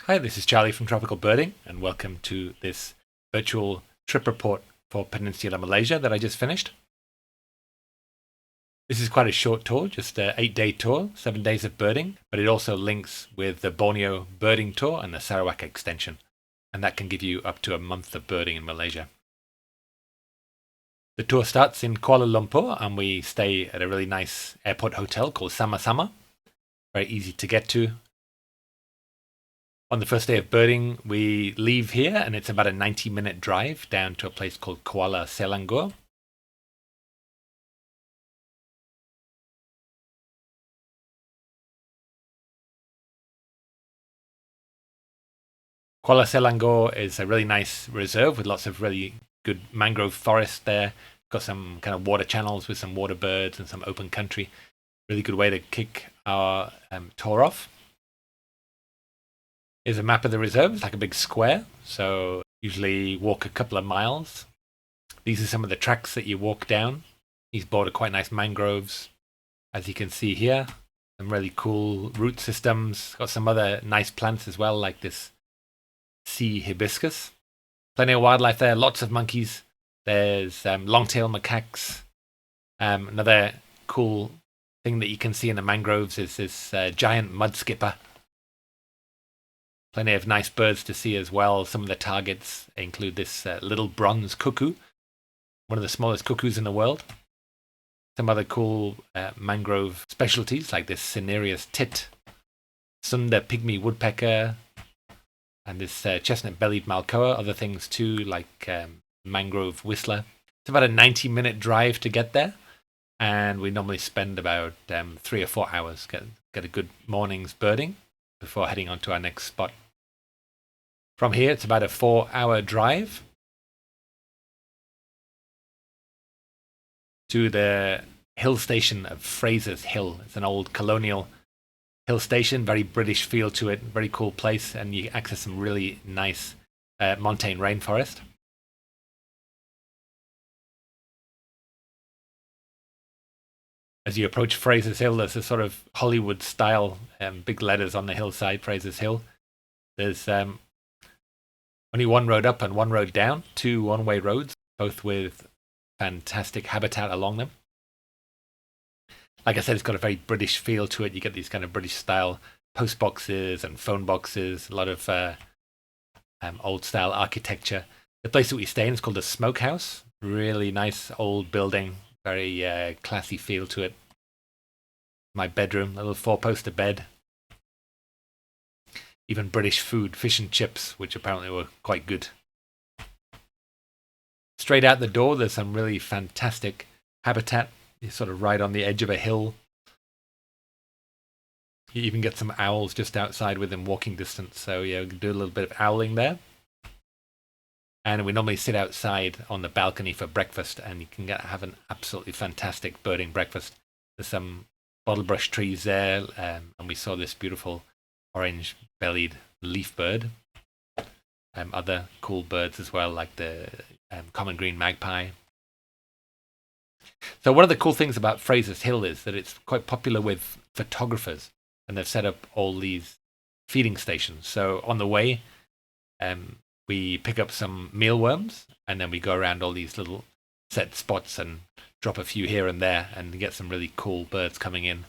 Hi, this is Charlie from Tropical Birding, and welcome to this virtual trip report for Peninsular Malaysia that I just finished. This is quite a short tour, just an 8-day tour, 7 days of birding, but it also links with the Borneo birding tour and the Sarawak extension, and that can give you up to a month of birding in Malaysia. The tour starts in Kuala Lumpur, and we stay at a really nice airport hotel called Sama Sama. Very easy to get to. On the first day of birding, we leave here, and it's about a 90-minute drive down to a place called Kuala, Selangor. Kuala Selangor is a really nice reserve with lots of really good mangrove forest there. Got some kind of water channels with some water birds and some open country. Really good way to kick our tour off. Here's a map of the reserve. It's like a big square, so usually walk a couple of miles. These are some of the tracks that you walk down. These border quite nice mangroves, as you can see here. Some really cool root systems. Got some other nice plants as well, like this sea hibiscus. Plenty of wildlife there, lots of monkeys. There's long-tailed macaques. Another cool thing that you can see in the mangroves is this giant mud skipper. Plenty of nice birds to see as well. Some of the targets include this little bronze cuckoo, one of the smallest cuckoos in the world. Some other cool mangrove specialties like this cinereous tit, Sunda pygmy woodpecker, and this chestnut-bellied malcoa. Other things too, like mangrove whistler. It's about a 90-minute drive to get there, and we normally spend about 3 or 4 hours, get a good morning's birding before heading on to our next spot. From here, it's about a 4-hour drive to the hill station of Fraser's Hill. It's an old colonial hill station, very British feel to it, very cool place, and you access some really nice montane rainforest. As you approach Fraser's Hill, there's a sort of Hollywood-style big letters on the hillside, Fraser's Hill. There's only one road up and one road down, 2 one-way roads, both with fantastic habitat along them. Like I said, it's got a very British feel to it. You get these kind of British-style post boxes and phone boxes, a lot of old-style architecture. The place that we stay in is called the Smokehouse. Really nice old building, very classy feel to it. My bedroom, a little 4-poster bed. Even British food, fish and chips, which apparently were quite good. Straight out the door, there's some really fantastic habitat. You're sort of right on the edge of a hill. You even get some owls just outside within walking distance, so yeah, we can do a little bit of owling there. And we normally sit outside on the balcony for breakfast, and you can have an absolutely fantastic birding breakfast. There's some bottlebrush trees there, and we saw this beautiful orange-bellied leaf bird. Other cool birds as well, like the common green magpie. So one of the cool things about Fraser's Hill is that it's quite popular with photographers, and they've set up all these feeding stations. So on the way, we pick up some mealworms, and then we go around all these little set spots and drop a few here and there, and get some really cool birds coming in.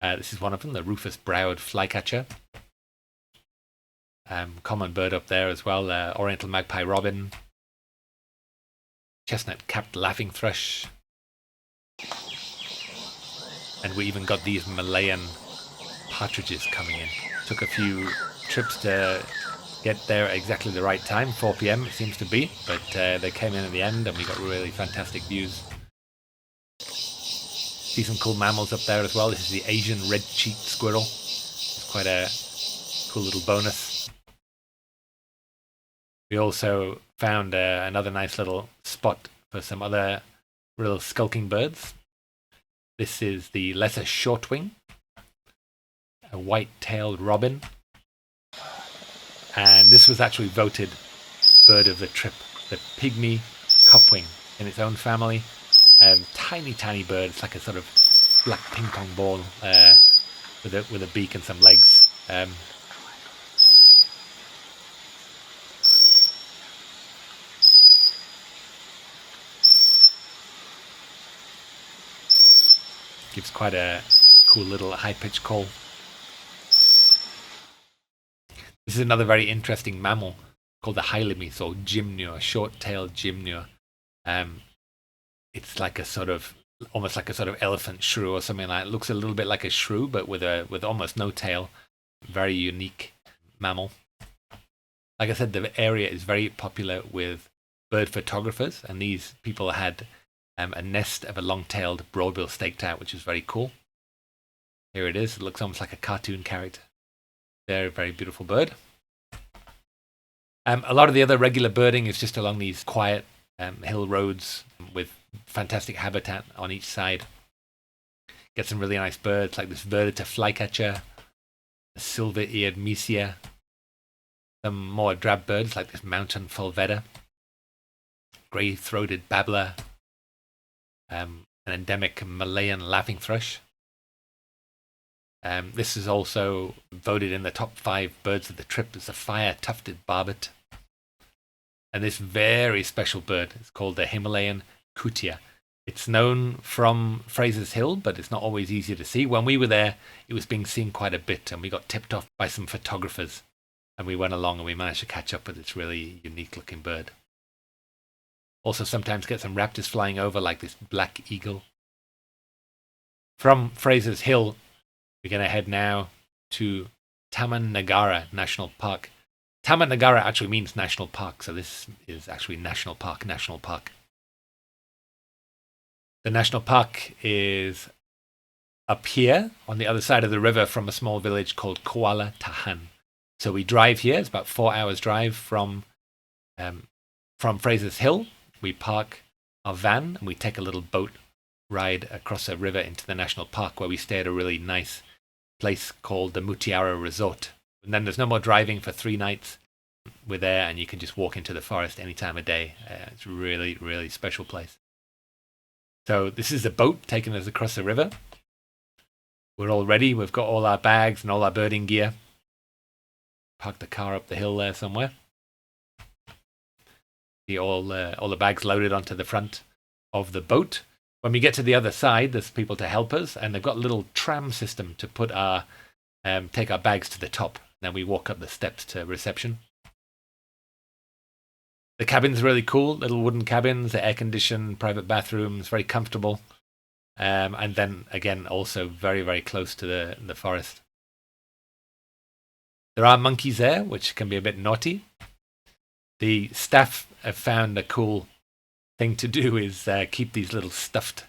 This is one of them, the rufous-browed flycatcher. Common bird up there as well, oriental magpie robin, chestnut-capped laughing thrush, and we even got these Malayan partridges coming in. Took a few trips to get there at exactly the right time, 4 p.m. it seems to be, but they came in at the end and we got really fantastic views. See some cool mammals up there as well. This is the Asian red-cheeked squirrel. It's quite a cool little bonus. We also found another nice little spot for some other real skulking birds. This is the lesser shortwing, a white-tailed robin, and this was actually voted bird of the trip, the pygmy copwing in its own family. Tiny, tiny bird. It's like a sort of black ping pong ball with a beak and some legs. Gives quite a cool little high-pitched call. This is another very interesting mammal called the hylamis, or gymnure, short-tailed gymnure. It's like a sort of, almost like a sort of elephant shrew or something like that. It looks a little bit like a shrew, but with almost no tail. Very unique mammal. Like I said, the area is very popular with bird photographers, and these people had a nest of a long-tailed broadbill staked out, which is very cool. Here it is. It looks almost like a cartoon character. Very, very beautiful bird. A lot of the other regular birding is just along these quiet hill roads with fantastic habitat on each side. Get some really nice birds like this verdita flycatcher, a silver-eared mesia, some more drab birds like this mountain fulveda, grey-throated babbler, an endemic Malayan laughing thrush. This is also voted in the top 5 birds of the trip as a fire-tufted barbet. And this very special bird is called the Himalayan kutia. It's known from Fraser's Hill, but it's not always easy to see. When we were there, it was being seen quite a bit, and we got tipped off by some photographers. And we went along and we managed to catch up with this really unique-looking bird. Also sometimes get some raptors flying over, like this black eagle. From Fraser's Hill, we're going to head now to Taman Negara National Park. Taman Negara actually means national park, so this is actually national park. The national park is up here on the other side of the river from a small village called Kuala Tahan. So we drive here. It's about 4 hours drive from Fraser's Hill. We park our van and we take a little boat ride across a river into the national park, where we stay at a really nice place called the Mutiara Resort. And then there's no more driving for 3 nights. We're there and you can just walk into the forest any time of day. It's a really, really special place. So this is a boat taking us across the river. We're all ready. We've got all our bags and all our birding gear. Park the car up the hill there somewhere. See all the bags loaded onto the front of the boat. When we get to the other side, there's people to help us, and they've got a little tram system to put our take our bags to the top. Then we walk up the steps to reception. The cabin's really cool, little wooden cabins, they're air-conditioned, private bathrooms, very comfortable. And then, again, also very, very close to the forest. There are monkeys there, which can be a bit naughty. The staff have found a cool thing to do is keep these little stuffed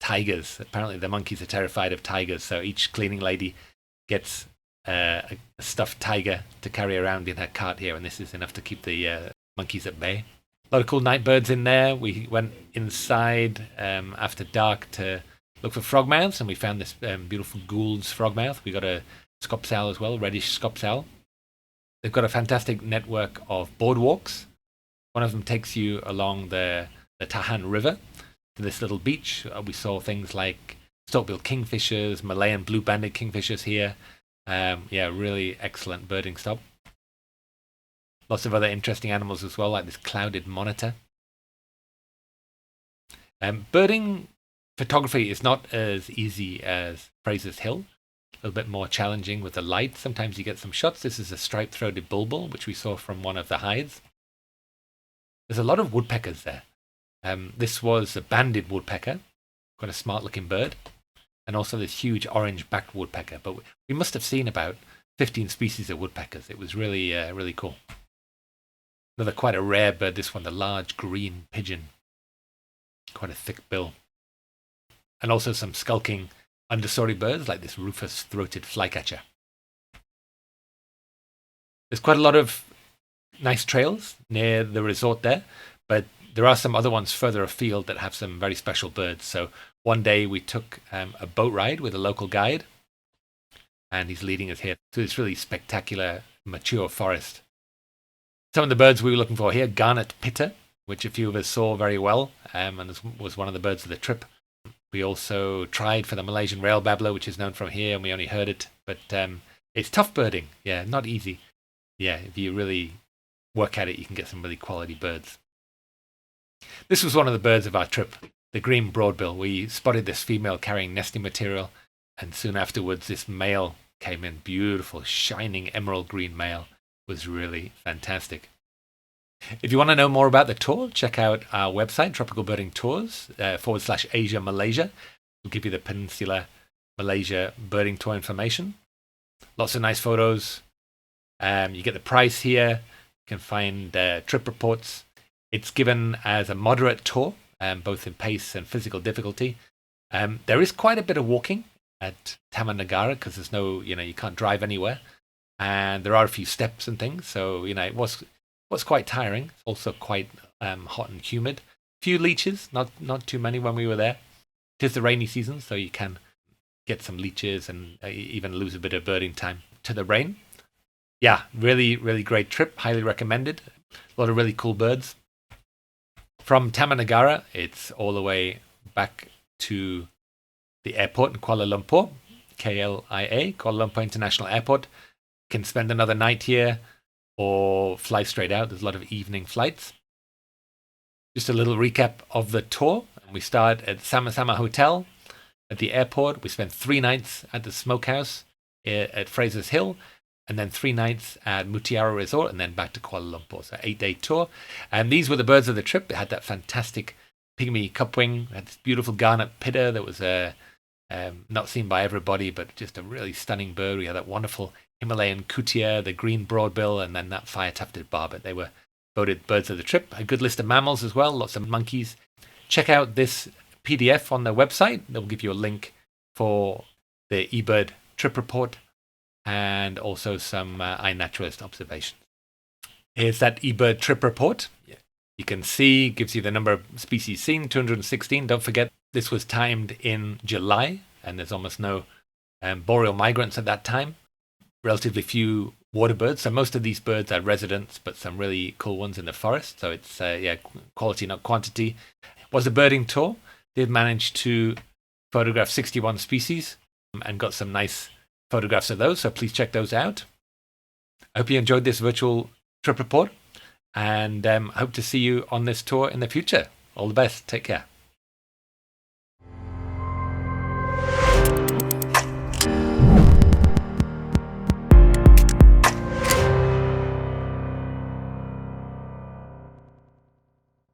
tigers. Apparently the monkeys are terrified of tigers, so each cleaning lady gets a stuffed tiger to carry around in her cart here, and this is enough to keep the monkeys at bay. A lot of cool night birds in there. We went inside after dark to look for frogmouths, and we found this beautiful Gould's frogmouth. We got a scops owl as well, reddish scops owl. They've got a fantastic network of boardwalks. One of them takes you along the Tahan River to this little beach. We saw things like stalk-billed kingfishers, Malayan blue-banded kingfishers here. Really excellent birding stop. Lots of other interesting animals as well, like this clouded monitor. Birding photography is not as easy as Fraser's Hill. A little bit more challenging with the light. Sometimes you get some shots. This is a striped-throated bulbul, which we saw from one of the hides. There's a lot of woodpeckers there. This was a banded woodpecker, quite a smart-looking bird, and also this huge orange-backed woodpecker. But we must have seen about 15 species of woodpeckers. It was really, really cool. Another quite a rare bird, this one, the large green pigeon. Quite a thick bill. And also some skulking understory birds like this rufous-throated flycatcher. There's quite a lot of nice trails near the resort there, but there are some other ones further afield that have some very special birds. So one day we took a boat ride with a local guide, and he's leading us here to this really spectacular mature forest. Some of the birds we were looking for here, garnet pitta, which a few of us saw very well, and this was one of the birds of the trip. We also tried for the Malaysian rail babbler, which is known from here, and we only heard it. But it's tough birding. Yeah, not easy. Yeah, if you really work at it, you can get some really quality birds. This was one of the birds of our trip. the green broadbill. We spotted this female carrying nesting material, and soon afterwards this male came in. Beautiful, shining emerald green male. Was really fantastic. If you want to know more about the tour, check out our website, Tropical Birding Tours /Asia Malaysia. We'll give you the Peninsular Malaysia birding tour information. Lots of nice photos. You get the price here. You can find trip reports. It's given as a moderate tour, both in pace and physical difficulty. There is quite a bit of walking at Taman Negara because there's no, you can't drive anywhere. And there are a few steps and things. So, it was quite tiring. It's also quite hot and humid. Few leeches, not too many when we were there. It is the rainy season, so you can get some leeches and even lose a bit of birding time to the rain. Yeah, really, really great trip. Highly recommended. A lot of really cool birds. From Taman Negara, it's all the way back to the airport in Kuala Lumpur, KLIA, Kuala Lumpur International Airport. You can spend another night here or fly straight out. There's a lot of evening flights. Just a little recap of the tour. We start at Sama Sama Hotel at the airport. We spend 3 nights at the smokehouse at Fraser's Hill, and then 3 nights at Mutiara Resort, and then back to Kuala Lumpur. So 8-day tour. And these were the birds of the trip. It had that fantastic pygmy cupwing, had this beautiful garnet pitter that was not seen by everybody, but just a really stunning bird. We had that wonderful Himalayan cootier, the green broadbill, and then that fire-tufted barbet. They were voted birds of the trip. A good list of mammals as well, lots of monkeys. Check out this PDF on the website. They'll give you a link for the Ebird Trip report and also some iNaturalist observations. Here's that Ebird Trip report. You can see, gives you the number of species seen, 216. Don't forget, this was timed in July, and there's almost no boreal migrants at that time. Relatively few water birds. So most of these birds are residents, but some really cool ones in the forest. So it's quality, not quantity. Was a birding tour. Did manage to photograph 61 species and got some nice photographs of those. So please check those out. I hope you enjoyed this virtual trip report, and hope to see you on this tour in the future. All the best. Take care.